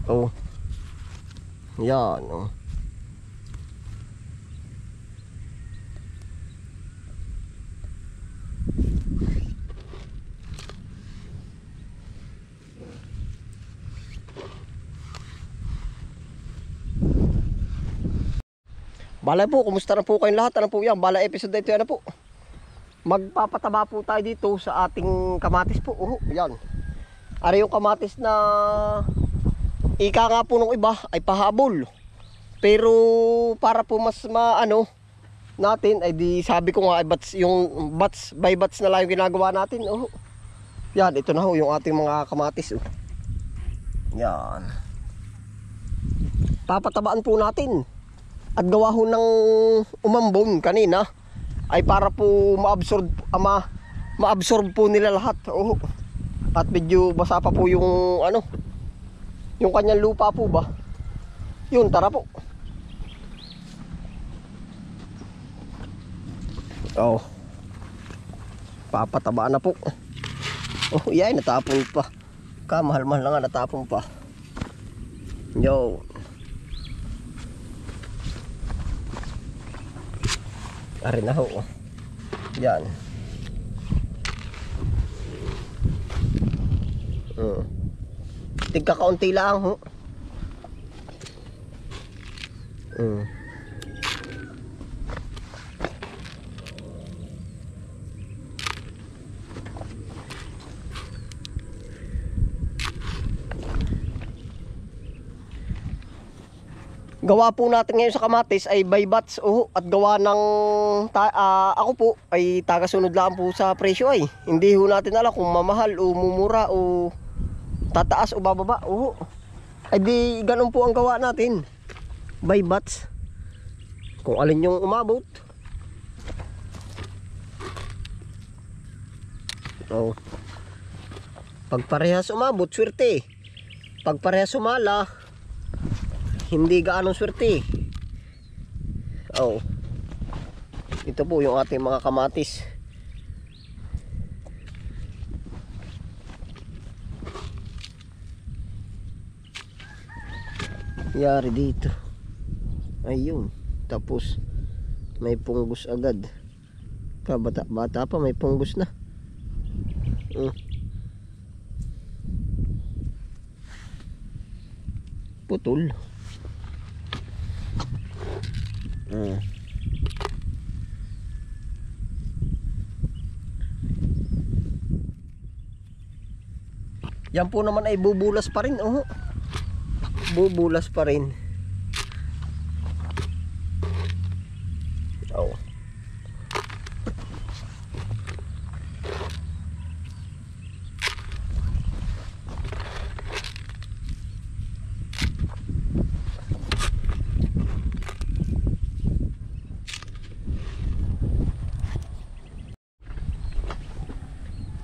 Oh. Yan, oh. Bala po, kumusta na po kayong lahat? Ano po yan? Bala episode na ito, ano po? Magpapataba po tayo dito sa ating kamatis po. Oh, yan. Ari yung kamatis na ika nga po nung iba ay pahabol. Pero para po mas maano natin ay di sabi ko nga ay bats, yung bats by bats na lang yung ginagawa natin. Oh. Yan, ito na ho yung ating mga kamatis. Oh. Yan. Papatabaan po natin. At gawa ho ng umambon kanina ay para po ma-absorb po nila lahat. Oh. At medyo basa pa po yung ano, yung kanyang lupa po ba. Yun, tara po. Oh. Papatabaan na po. Oh, yan, natapon pa. Kamahal-mahal na nga, natapon pa. Yo. Ari na ho. Yan. Tigka kaunti lang ho. Gawa po natin ngayon sa kamatis ay by batch at gawa ng ako po ay tagasunod lang po sa presyo ay. Hindi ho natin alam kung mamahal o mumura o tataas o bababa. Ay di ganun po ang gawa natin. By batch. Kung alin yung umabot. Oh. Pag parehas umabot, swerte. Pag parehas sumala, hindi gaanong swerte. Oh. Ito po yung ating mga kamatis. Yari dito. Ayun. Tapos may punggos agad. Kabata-bata pa may punggos na. Putol. Yan po naman ay bubulas pa rin. Bubulas pa rin. Oh.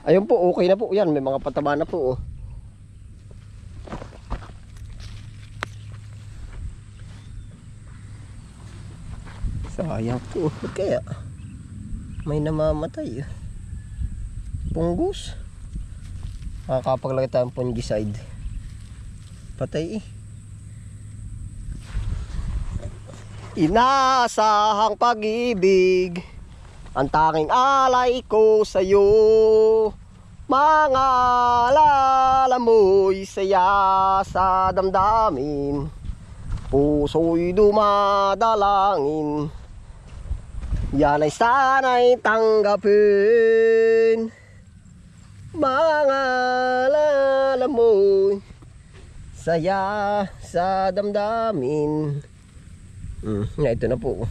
Ayun po, okay na po. Yan, may mga pataba na po. Sayang po. Kaya may namamatay. Punggos. Makakapaglagay tayong fungicide. Patay. Inaasahang pag-ibig, ang tanging alay ko sa'yo. Mga alala mo'y saya sa damdamin, puso'y dumadalangin. Yan ay sana'y tanggapin. Mga alala mo'y saya sa damdamin. Ito na po.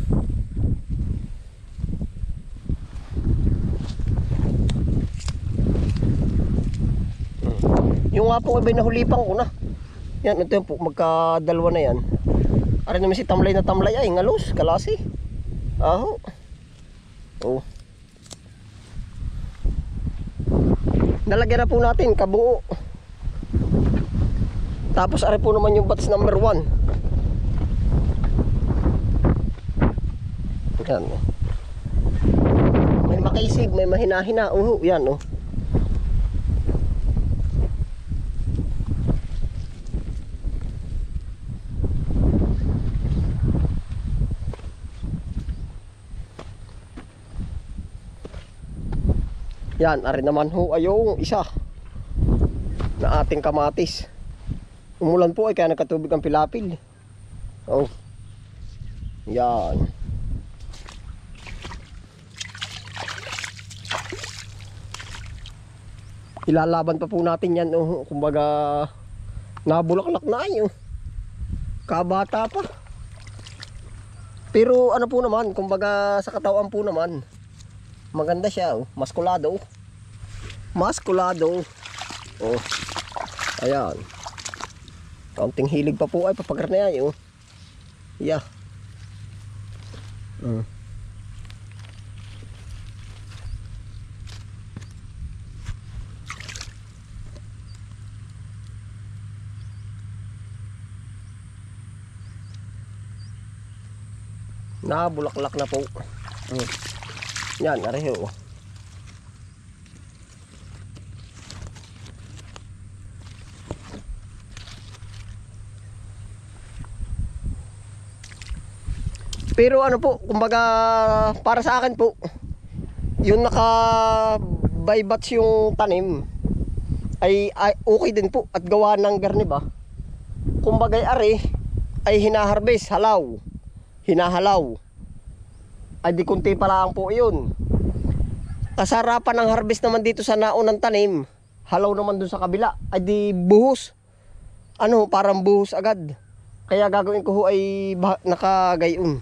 Yung nga po ay nahulipan ko na. Yan, ito po, magkadalwa na yan. Ari naman si tamlay na tamlay ay ngalos, kalasi. Aho. Oh. Nalagyan na po natin kabuo. Tapos ari po naman yung batch number 1. Yan. May makaisig, may mahina-hina. Yan oh. Yan, ari naman ho ay yung isa na ating kamatis. Umulan po ay kaya nagkatubig ang pilapil. Oh. Yan. Ilalaban pa po natin yan. Oh. Kumbaga nabulaklak na ay. Oh. Kabata pa. Pero ano po naman, kumbaga sa katawan po naman, maganda siya. Oh. Maskulado. Maskulado. Oh. Ayan. Kaunting hilig pa po ay papagar na yan. Oh. Yeah. Nabulaklak na po. Yan, areho. Pero ano po, kumbaga para sa akin po, yung naka-bybatch yung tanim ay okay din po at gawa ng garniba. Kumbaga ari ay hinaharbis, halaw. Hinahalaw. Ay di kunti pa lang po yun. Kasarapan ng harvest naman dito sa naunang tanim, halaw naman dun sa kabila, ay di buhos. Ano, parang buhos agad. Kaya gagawin ko ho ay nakagayon.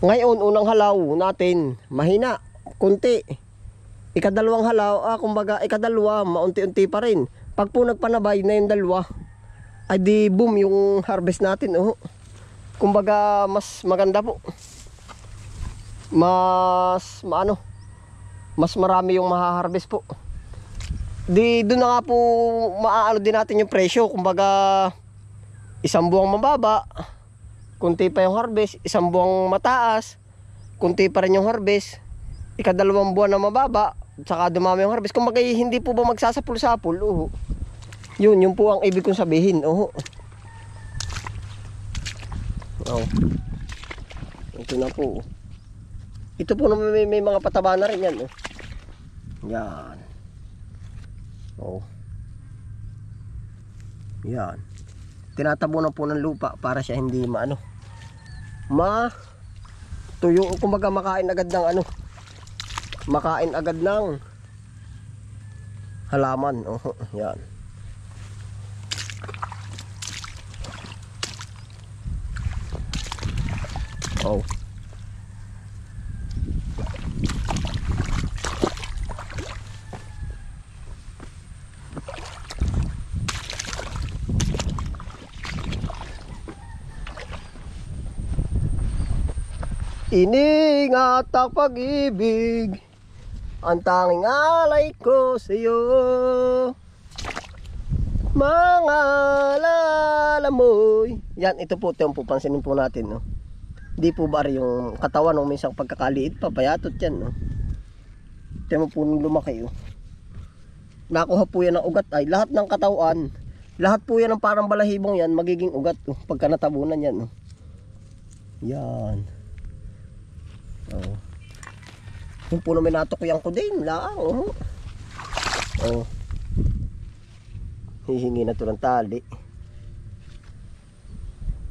Ngayon, unang halaw natin, mahina, kunti. Ikadalawang halaw, kumbaga ikadalawa, maunti-unti pa rin. Pag po nagpanabay na yung dalawa, ay di boom yung harvest natin. Kumbaga mas maganda po. Mas marami yung mahaharvest po. Di doon na nga po maaano din natin yung presyo. Kumbaga isang buwang mababa, kunti pa yung harvest. Isang buwang mataas, kunti pa rin yung harvest. Ikadalawang buwan na mababa, saka dumami yung harvest. Kumbaga hindi po ba magsasapul-sapul? Yun po ang ibig kong sabihin. Ito na po. Ito po naman may mga pataba na rin yan. Yan. Yan. Tinatabunan po ng lupa para siya hindi tuyo, kumbaga makain agad ng makain agad ng halaman. Yan. Iningat ang pag-ibig, ang tanging alay ko sa iyo. Mga lalamoy. Yan, ito po, pansinin po natin. Di po ba yung katawan ng minsan pagkakaliit pa, payatot yan. Tingnan po nung lumaki. Nakuha po yan ng ugat ay. Lahat ng katawan, lahat po yan ng parang balahibong yan, magiging ugat. Pagka natabunan yan. Yan. Yung po namin natukuyan ko din lang. Hihingi na to ng tali.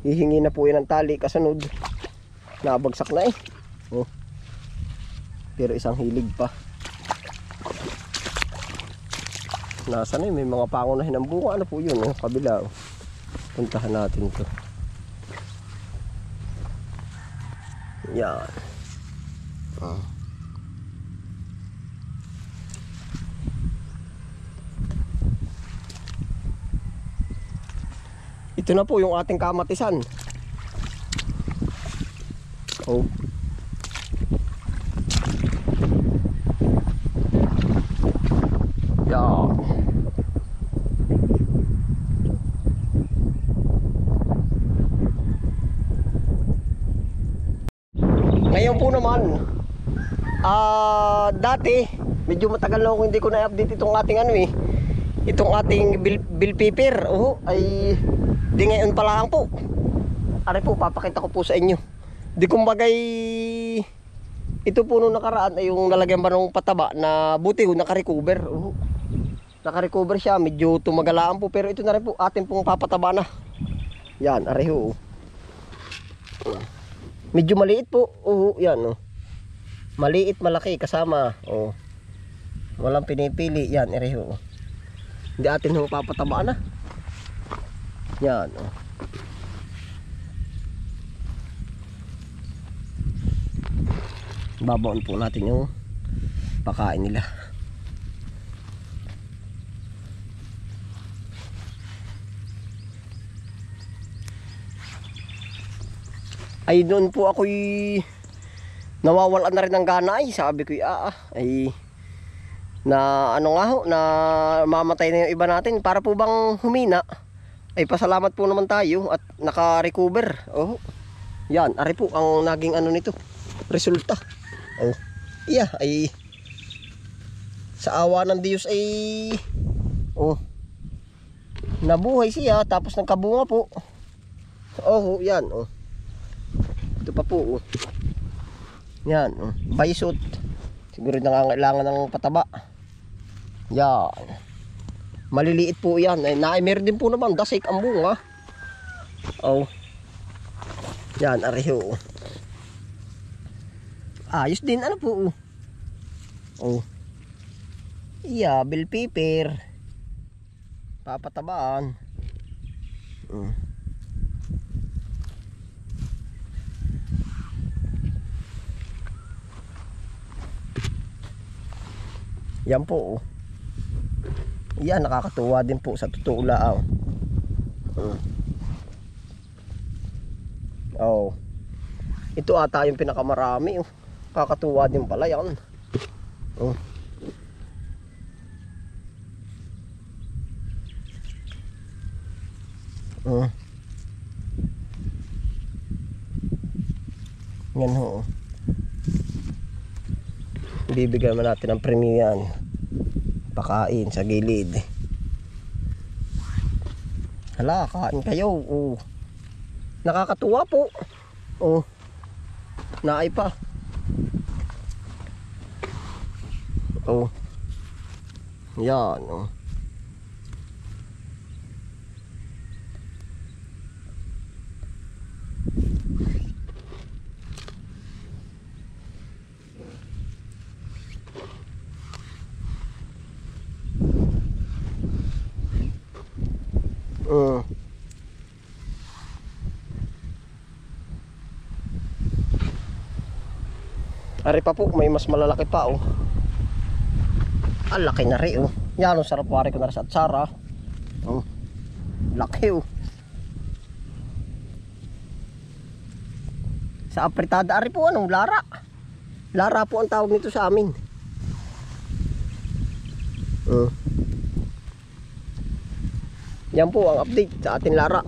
Hihingi na po yan ng tali kasunod. Nabagsak na pero isang hilig pa. Nasaan may mga pangunahin ng bunga. Ano po yun? Kabila. Puntahan natin to. Yan. Ito na po yung ating kamatisan. Yeah. Ngayon po naman, dati medyo matagal na ako hindi ko na-update itong ating itong ating bill paper. Ay di ngayon pa lang po. Ari po, papakita ko po sa inyo. Di kumbagay Ito po nung nakaraan ay yung nalagyan ba ng pataba na buti ho naka-recover. Naka-recover siya, medyo tumagalaan po pero ito na rin po atin pong papataba na. Yan, areho. Medyo maliit po. Yan oh. Maliit, malaki kasama. Oh. Walang pinipili. Yan, areho. Hindi atin ho papataba na. Yan oh. Babaon po natin yung pakain nila. Ay noon po ako'y nawawalan na rin ng gana ay sabi ko ay na ano nga ho na mamatay na yung iba natin para po bang humina ay pasalamat po naman tayo at naka-recover. Yan, ari po ang naging ano nito resulta. Ay sa awa ng Diyos ay nabuhay siya tapos nagkabunga po. Yan ito pa po yan baysot siguro nangangailangan ng pataba. Yan maliliit po yan ay meron din po naman dasik ang bunga. Yan areho ayos din ano po. Bell pepper papatabaan. Yan po. Yan nakakatuwa din po sa totoo lang. Ito ata yung pinakamarami. Kakatuwa din pala yan. Yan ho. Bibigyan mo natin ng premium pakain sa gilid. Hala, kain kayo. Nakakatuwa po. Naay pa. Yan Ari pa po, may mas malalaki pa Ang laki na rin Yan sarap pare ko na rin sa atsara. Laki Sa apritada ari po lara. Lara po ang tawag nito sa amin. Yan po ang update sa ating lara.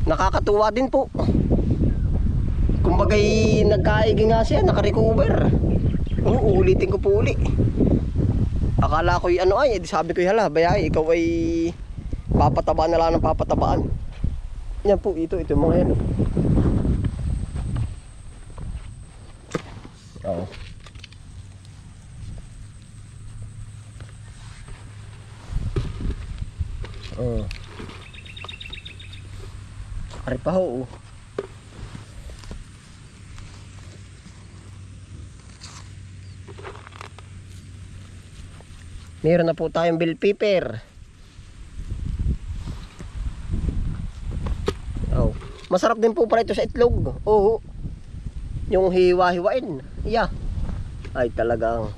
Nakakatuwa din po. Kumbagay nagkaigi nga siya, naka-recover. Uulitin ko po uli. Akala ko sabi ko hala, bayay, ikaw ay papatabaan na lang ng papatabaan. Yan po, ito mga yan. Ari pa ho. Meron na po tayong bell pepper. Masarap din po pala ito sa itlog. Yung hiwa-hiwain. Ay talagang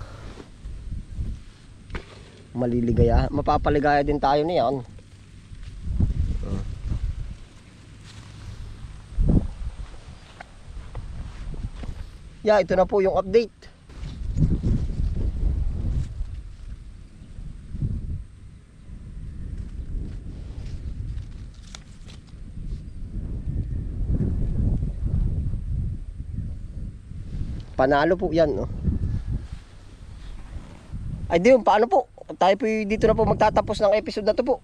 maliligaya. Mapapaligaya din tayo niyan. Ito na po yung update. Panalo po yan Ay paano po? Tayo po dito na po magtatapos ng episode na to po.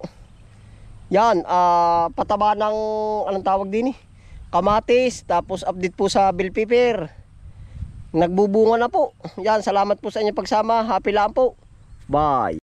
Yan, pataba ng anong tawag din eh, kamatis, tapos update po sa bell pepper. Nagbubunga na po. Yan, salamat po sa inyong pagsama. Happy lang po. Bye.